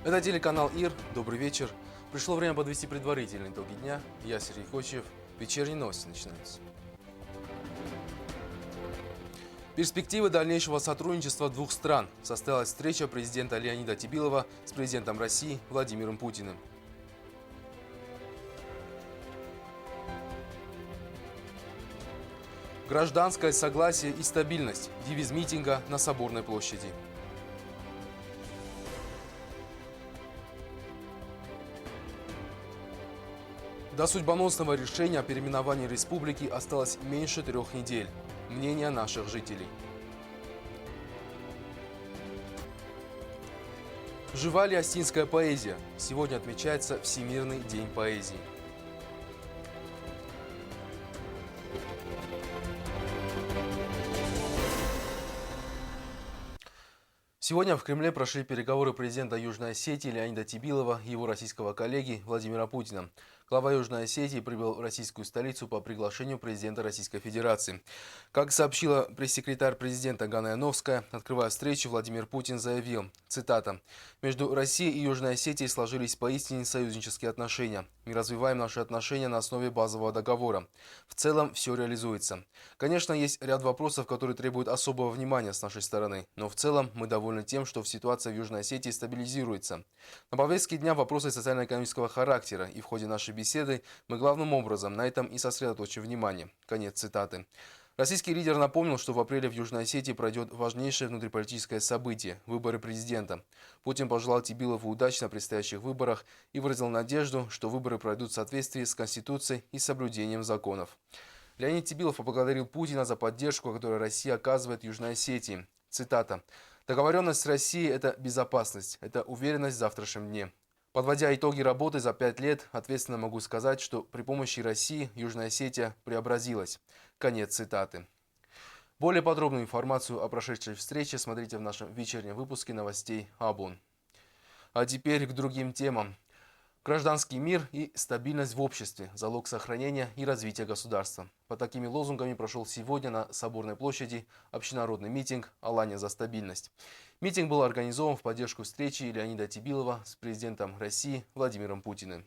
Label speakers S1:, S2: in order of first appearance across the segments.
S1: Это телеканал ИР. Добрый вечер. Пришло время подвести предварительные итоги дня. Я Сергей Кочев. Вечерние новости начинаются. Перспективы дальнейшего сотрудничества двух стран. Состоялась встреча президента Леонида Тибилова с президентом России Владимиром Путиным. Гражданское согласие и стабильность. Девиз митинга на Соборной площади. До судьбоносного решения о переименовании республики осталось меньше 3 недель. Мнение наших жителей. Жива ли остинская поэзия? Сегодня отмечается Всемирный день поэзии. Сегодня в Кремле прошли переговоры президента Южной Осетии Леонида Тибилова и его российского коллеги Владимира Путина. Глава Южной Осетии прибыл в российскую столицу по приглашению президента Российской Федерации. Как сообщила пресс-секретарь президента Ганна Яновская, открывая встречу, Владимир Путин заявил, цитата, «Между Россией и Южной Осетией сложились поистине союзнические отношения. Мы развиваем наши отношения на основе базового договора. В целом все реализуется. Конечно, есть ряд вопросов, которые требуют особого внимания с нашей стороны, но в целом мы довольны тем, что ситуация в Южной Осетии стабилизируется. На повестке дня вопросы социально-экономического характера, и в ходе нашей беседы мы главным образом на этом и сосредоточим внимание». Конец цитаты. Российский лидер напомнил, что в апреле в Южной Осетии пройдет важнейшее внутриполитическое событие – выборы президента. Путин пожелал Тибилову удачи на предстоящих выборах и выразил надежду, что выборы пройдут в соответствии с Конституцией и соблюдением законов. Леонид Тибилов поблагодарил Путина за поддержку, которую Россия оказывает Южной Осетии. Цитата. «Договоренность с Россией – это безопасность, это уверенность в завтрашнем дне. Подводя итоги работы за 5 лет, ответственно могу сказать, что при помощи России Южная Осетия преобразилась». Конец цитаты. Более подробную информацию о прошедшей встрече смотрите в нашем вечернем выпуске новостей АБУН. А теперь к другим темам. Гражданский мир и стабильность в обществе – залог сохранения и развития государства. Под такими лозунгами прошел сегодня на Соборной площади общенародный митинг «Алания за стабильность». Митинг был организован в поддержку встречи Леонида Тибилова с президентом России Владимиром Путиным.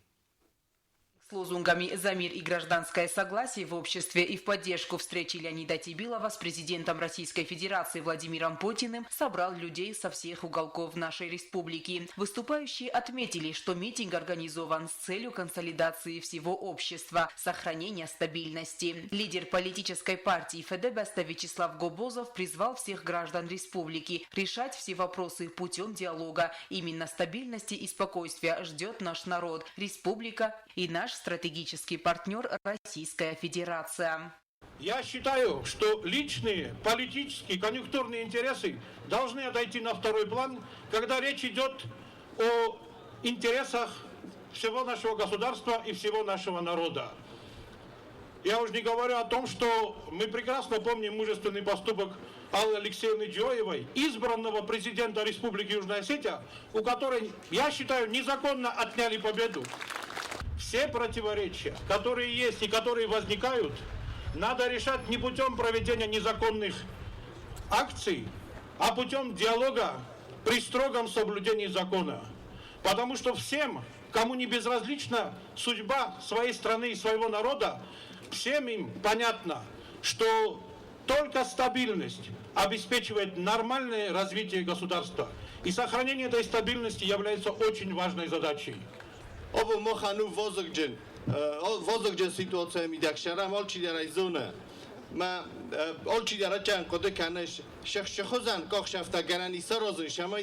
S2: С лозунгами «За мир и гражданское согласие в обществе» и в поддержку встречи Леонида Тибилова с президентом Российской Федерации Владимиром Путиным собрал людей со всех уголков нашей республики. Выступающие отметили, что митинг организован с целью консолидации всего общества, сохранения стабильности. Лидер политической партии ФДБ Вячеслав Гобозов призвал всех граждан республики решать все вопросы путем диалога. Именно стабильности и спокойствия ждет наш народ, республика и наш стратегический партнер Российская Федерация.
S3: Я считаю, что личные, политические, конъюнктурные интересы должны отойти на второй план, когда речь идет о интересах всего нашего государства и всего нашего народа. Я уже не говорю о том, что мы прекрасно помним мужественный поступок Аллы Алексеевны Джоевой, избранного президента Республики Южная Осетия, у которой, я считаю, незаконно отняли победу. Все противоречия, которые есть и которые возникают, надо решать не путем проведения незаконных акций, а путем диалога при строгом соблюдении закона. Потому что всем, кому не безразлична судьба своей страны и своего народа, всем им понятно, что только стабильность обеспечивает нормальное развитие государства. И сохранение этой стабильности является очень важной задачей.
S4: Obo mochanu vozogjen situace mi dak sharam olchi dara zona ma olchi dara chan qode kanesh shkhozan kokh shafta garani sarozun shamay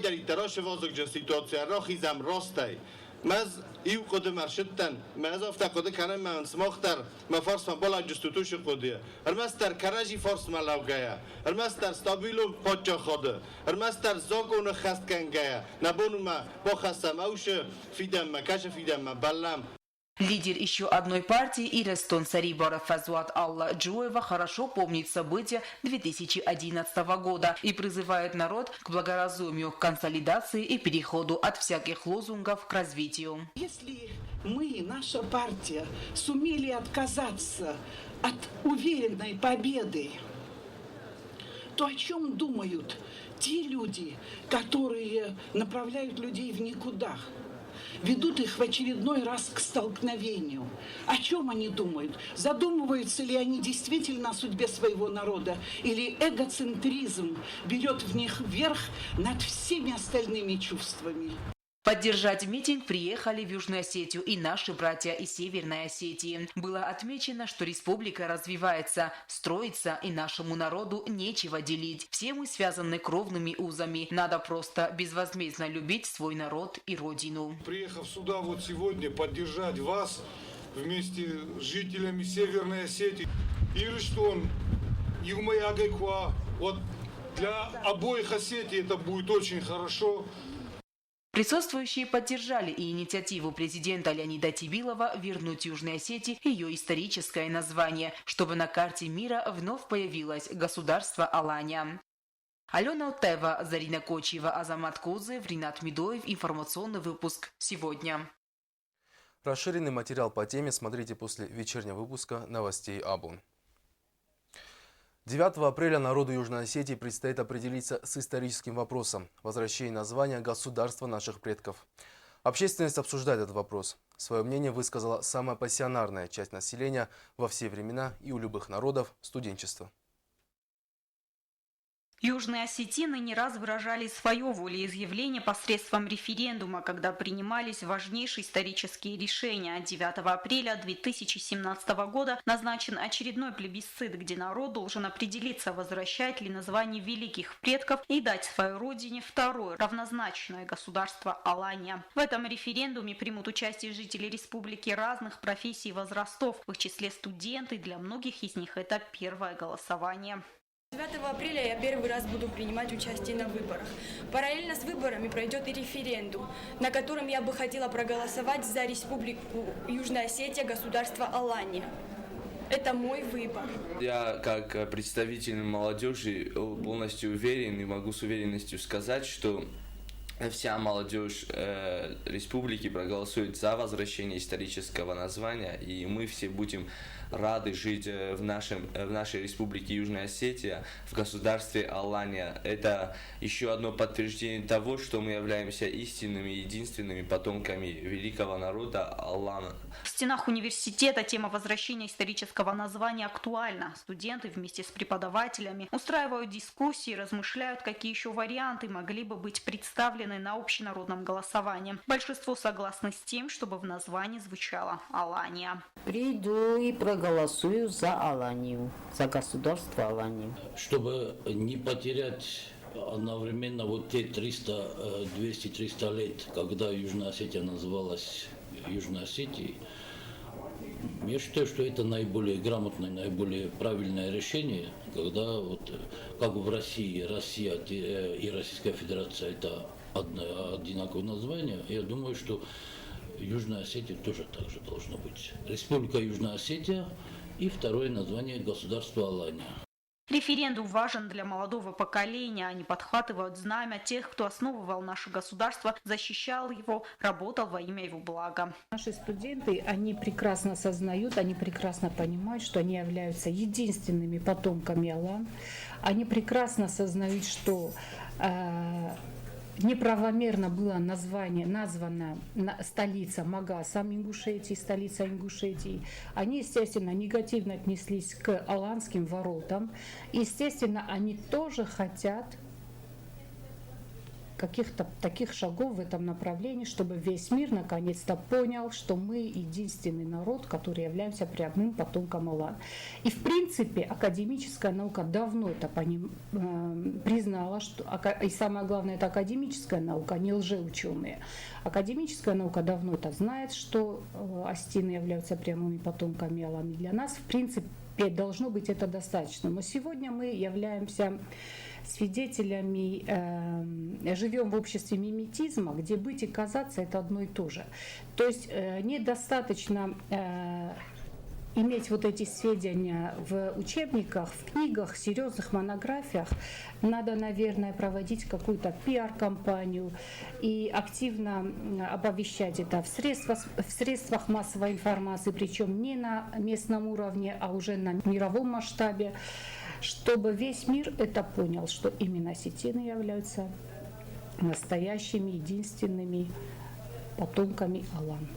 S4: daritarash vozogjen situace rokhizam rostay maz iu qode marshidtan maz afta qode kanam man smokhtar ma fors ma bola justutush qode armastar karaji fors ma lavgaya armastar stabilo pocho khode armastar zogone khastkan gaya nabonu ma bokhasam aush fidam ma kash fidam ma ballam.
S2: Лидер еще одной партии Ирестон Сарибара Фазуат Алла Джуева хорошо помнит события 2011 года и призывает народ к благоразумию, к консолидации и переходу от всяких лозунгов к развитию.
S5: Если мы, наша партия, сумели отказаться от уверенной победы то о чем думают те люди, которые направляют людей в никуда, ведут их в очередной раз к столкновению? О чем они думают? Задумываются ли они действительно о судьбе своего народа? Или эгоцентризм берет в них верх над всеми остальными чувствами?
S2: Поддержать митинг приехали в Южную Осетию и наши братья из Северной Осетии. Было отмечено, что республика развивается, строится, и нашему народу нечего делить. Все мы связаны кровными узами. Надо просто безвозмездно любить свой народ и родину.
S6: Приехав сюда вот сегодня поддержать вас вместе с жителями Северной Осетии, Ирштон, Юмаягайква, вот для обоих Осетий это будет очень хорошо.
S2: Присутствующие поддержали и инициативу президента Леонида Тибилова вернуть Южной Осетии ее историческое название, чтобы на карте мира вновь появилось государство Алания. Алена Утева, Зарина Кочева, Азамат Кузев, Ринат Медоев. Информационный выпуск сегодня.
S1: Расширенный материал по теме смотрите после вечернего выпуска новостей АБУ. 9 апреля народу Южной Осетии предстоит определиться с историческим вопросом – возвращения названия государства наших предков. Общественность обсуждает этот вопрос. Свое мнение высказала самая пассионарная часть населения во все времена и у любых народов – студенчество.
S7: Южные осетины не раз выражали свое волеизъявление посредством референдума, когда принимались важнейшие исторические решения. 9 апреля 2017 года назначен очередной плебисцит, где народ должен определиться, возвращать ли название великих предков и дать своей родине второе, равнозначное государство Алания. В этом референдуме примут участие жители республики разных профессий и возрастов, в их числе студенты. Для многих из них это первое голосование.
S8: 9 апреля я первый раз буду принимать участие на выборах. Параллельно с выборами пройдет и референдум, на котором я бы хотела проголосовать за республику Южная Осетия, государство Алания. Это мой выбор.
S9: Я, как представитель молодежи, полностью уверен и могу с уверенностью сказать, что вся молодежь республики проголосует за возвращение исторического названия, и мы все будем рады жить в нашей республике Южная Осетия, в государстве Алания. Это еще одно подтверждение того, что мы являемся истинными и единственными потомками великого народа Алана.
S7: В стенах университета тема возвращения исторического названия актуальна. Студенты вместе с преподавателями устраивают дискуссии, размышляют, какие еще варианты могли бы быть представлены на общенародном голосовании. Большинство согласны с тем, чтобы в названии звучало Алания.
S10: Приду и проголосую за Аланию, за государство Аланию.
S11: Чтобы не потерять одновременно вот те 200-300 лет, когда Южная Осетия называлась Южной Осетией, я считаю, что это наиболее грамотное, наиболее правильное решение, когда вот как в России, Россия и Российская Федерация это одинаковое название, я думаю, что Южная Осетия тоже так же должно быть. Республика Южная Осетия и второе название государства Алания.
S7: Референдум важен для молодого поколения. Они подхватывают знамя тех, кто основывал наше государство, защищал его, работал во имя его блага.
S12: Наши студенты, они прекрасно осознают, они прекрасно понимают, что они являются единственными потомками Алан. Они прекрасно осознают, что неправомерно была названа столица Магасом Ингушетии, столица Ингушетии. Они, естественно, негативно отнеслись к аланским воротам. Естественно, они тоже хотят каких-то таких шагов в этом направлении, чтобы весь мир наконец-то понял, что мы единственный народ, который являемся прямым потомком Алан. И в принципе академическая наука давно это признала, что, и самое главное, это академическая наука, не лжеученые. Академическая наука давно это знает, что осетины являются прямыми потомками Алан. Для нас в принципе должно быть это достаточно. Но сегодня мы являемся свидетелями, живем в обществе миметизма, где быть и казаться это одно и то же. То есть недостаточно иметь вот эти сведения в учебниках, в книгах, серьезных монографиях. Надо, наверное, проводить какую-то пиар-кампанию и активно оповещать это в средствах массовой информации, причем не на местном уровне, а уже на мировом масштабе. чтобы весь мир это понял, что именно осетины являются настоящими, единственными потомками Алан.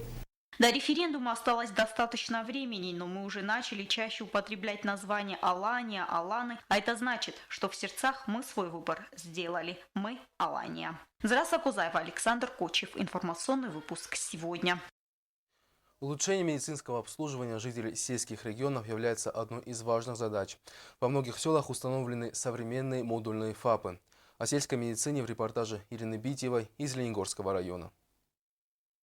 S7: До референдума осталось достаточно времени, но мы уже начали чаще употреблять название Алания, Аланы, а это значит, что в сердцах мы свой выбор сделали. Мы Алания. Зраса Кузаева, Александр Кочев. Информационный выпуск сегодня.
S1: Улучшение медицинского обслуживания жителей сельских регионов является одной из важных задач. Во многих селах установлены современные модульные ФАПы. О сельской медицине в репортаже Ирины Битьевой из Лениногорского района.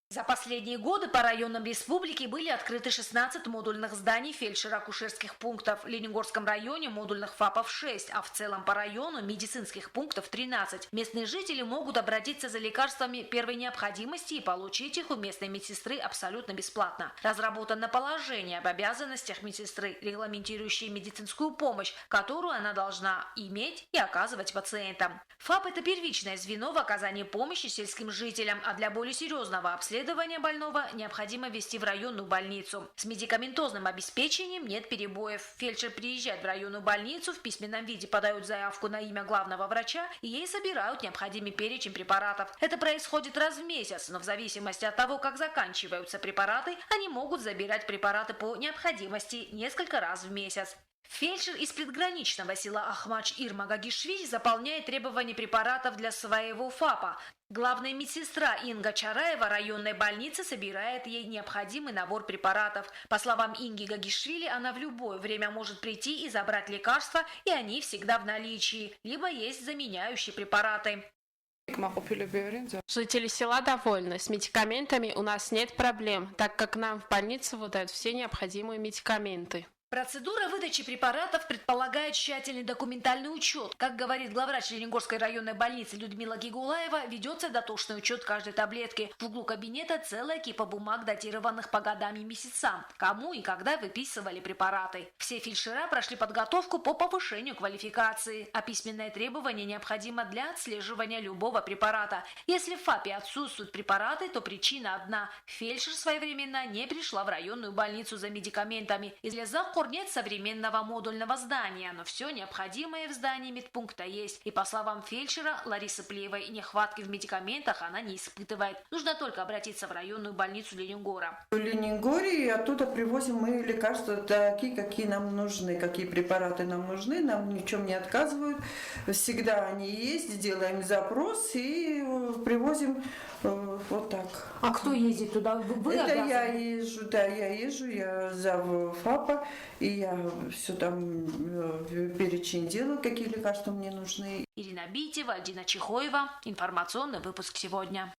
S13: За последние годы по районам республики были открыты 16 модульных зданий фельдшер-акушерских пунктов. В Лениногорском районе модульных ФАПов 6, а в целом по району медицинских пунктов 13. Местные жители могут обратиться за лекарствами первой необходимости и получить их у местной медсестры абсолютно бесплатно. Разработано положение об обязанностях медсестры, регламентирующее медицинскую помощь, которую она должна иметь и оказывать пациентам. ФАП – это первичное звено в оказании помощи сельским жителям, а для более серьезного обследования больного необходимо везти в районную больницу. С медикаментозным обеспечением нет перебоев. Фельдшер приезжает в районную больницу, в письменном виде подают заявку на имя главного врача и ей собирают необходимый перечень препаратов. Это происходит раз в месяц, но в зависимости от того, как заканчиваются препараты, они могут забирать препараты по необходимости несколько раз в месяц. Фельдшер из предграничного села Ахмач Ирма Гагишвили заполняет требования препаратов для своего ФАПа. Главная медсестра Инга Чараева районной больницы собирает ей необходимый набор препаратов. По словам Инги Гагишвили, она в любое время может прийти и забрать лекарства, и они всегда в наличии, либо есть заменяющие препараты.
S14: Жители села довольны. С медикаментами у нас нет проблем, так как нам в больнице выдают все необходимые медикаменты.
S13: Процедура выдачи препаратов предполагает тщательный документальный учет. Как говорит главврач Лениногорской районной больницы Людмила Гигулаева, ведется дотошный учет каждой таблетки. В углу кабинета целая кипа бумаг, датированных по годам и месяцам, кому и когда выписывали препараты. Все фельдшера прошли подготовку по повышению квалификации, а письменное требование необходимо для отслеживания любого препарата. Если в ФАПе отсутствуют препараты, то причина одна – фельдшер своевременно не пришла в районную больницу за медикаментами. Из-за нет современного модульного здания, но все необходимое в здании медпункта есть. И по словам фельдшера Ларисы Плеевой, нехватки в медикаментах она не испытывает. Нужно только обратиться в районную больницу Лениногора.
S15: В Лениногоре и оттуда привозим мы лекарства такие, какие нам нужны, какие препараты нам нужны, нам ни в чем не отказывают. Всегда они есть, делаем запрос и привозим вот так.
S12: А кто ездит туда? Вы
S15: Это
S12: обязаны?
S15: я езжу, я зав ФАПа, и я все там перечень делаю, какие лекарства мне нужны.
S13: Ирина Битьева, Дина Чехоева. Информационный выпуск сегодня.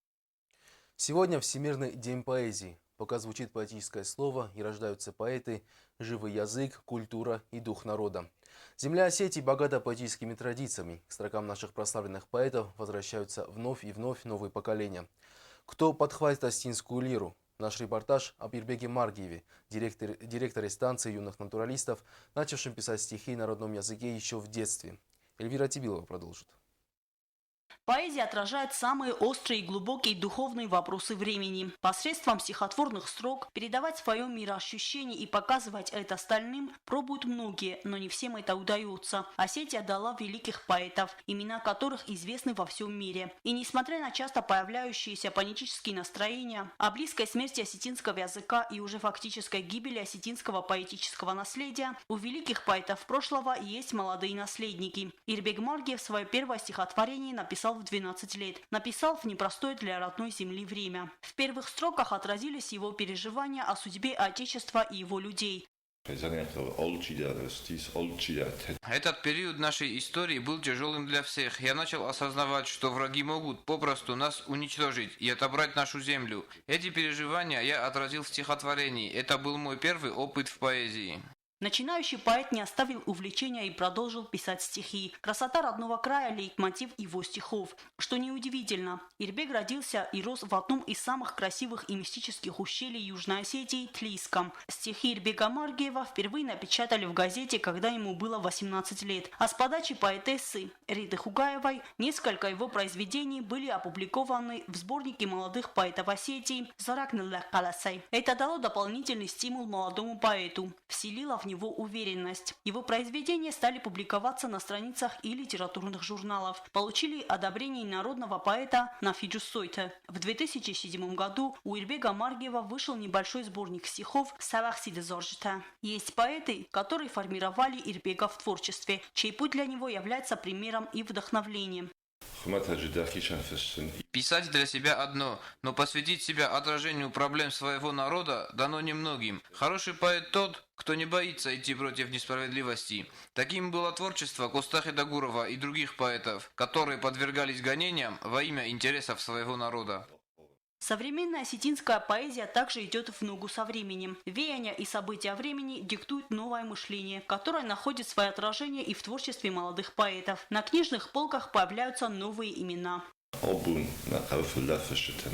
S1: Сегодня Всемирный день поэзии. Пока звучит поэтическое слово и рождаются поэты, живый язык, культура и дух народа. Земля Осетии богата поэтическими традициями. К строкам наших прославленных поэтов возвращаются вновь и вновь новые поколения. Кто подхватит осетинскую лиру? Наш репортаж об Ирбеге Маргиеве, директоре станции юных натуралистов, начавшем писать стихи на родном языке еще в детстве. Эльвира Тибилова продолжит.
S7: Поэзия отражает самые острые и глубокие духовные вопросы времени. Посредством стихотворных строк передавать свое мироощущение и показывать это остальным пробуют многие, но не всем это удается. Осетия дала великих поэтов, имена которых известны во всем мире. И несмотря на часто появляющиеся панические настроения, о близкой смерти осетинского языка и уже фактической гибели осетинского поэтического наследия, у великих поэтов прошлого есть молодые наследники. Ирбег Маргиев свое первое стихотворение написал в 12 лет. Написал в непростое для родной земли время. В первых строках отразились его переживания о судьбе Отечества и его людей.
S16: Этот период нашей истории был тяжелым для всех. Я начал осознавать, что враги могут попросту нас уничтожить и отобрать нашу землю. Эти переживания я отразил в стихотворении. Это был мой первый опыт в поэзии.
S7: Начинающий поэт не оставил увлечения и продолжил писать стихи. Красота родного края – лейтмотив его стихов. Что неудивительно, Ирбег родился и рос в одном из самых красивых и мистических ущелий Южной Осетии – Тлийском. Стихи Ирбега Маргиева впервые напечатали в газете, когда ему было 18 лет. А с подачи поэтессы Риды Хугаевой несколько его произведений были опубликованы в сборнике молодых поэтов Осетии «Заракнеллах Каласай». Это дало дополнительный стимул молодому поэту, вселило в него уверенность. Его произведения стали публиковаться на страницах и литературных журналов. Получили одобрение народного поэта Нафиджу Сойте. В 2007 году у Ирбега Маргиева вышел небольшой сборник стихов «Савахсиды Зоржита». Есть поэты, которые формировали Ирбега в творчестве, чей путь для него является примером и вдохновлением.
S16: Писать для себя одно, но посвятить себя отражению проблем своего народа дано немногим. Хороший поэт тот, кто не боится идти против несправедливости. Таким было творчество Костахи Дагурова и других поэтов, которые подвергались гонениям во имя интересов своего народа.
S7: Современная осетинская поэзия также идет в ногу со временем. Веяния и события времени диктуют новое мышление, которое находит свое отражение и в творчестве молодых поэтов. На книжных полках появляются новые имена.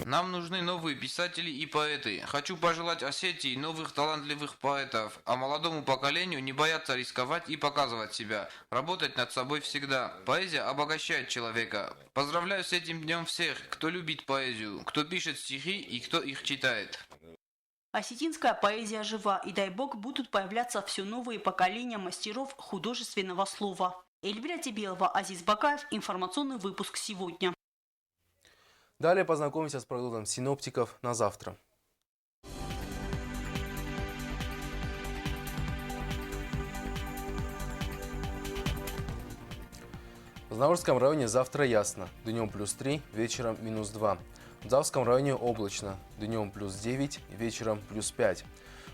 S16: Нам нужны новые писатели и поэты. Хочу пожелать Осетии новых талантливых поэтов, а молодому поколению не бояться рисковать и показывать себя, работать над собой всегда. Поэзия обогащает человека. Поздравляю с этим днем всех, кто любит поэзию, кто пишет стихи и кто их читает.
S7: Осетинская поэзия жива, и дай бог будут появляться все новые поколения мастеров художественного слова. Эльвира Тебелова, Азиз Бакаев. Информационный выпуск сегодня.
S1: Далее познакомимся с прогнозом синоптиков на завтра. В Знаурском районе завтра ясно. Днем +3, вечером -2. В Завском районе облачно. Днем +9, вечером +5.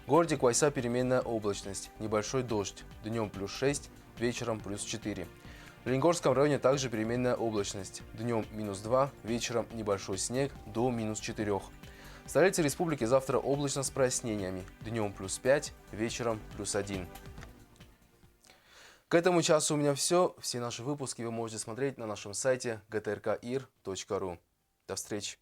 S1: В городе Квайса переменная облачность. Небольшой дождь. Днем +6, вечером +4. В Лениногорском районе также переменная облачность. Днем -2, вечером небольшой снег до -4. В столице республики завтра облачно с прояснениями. Днем +5, вечером +1. К этому часу у меня все. Все наши выпуски вы можете смотреть на нашем сайте gtrkir.ru. До встречи.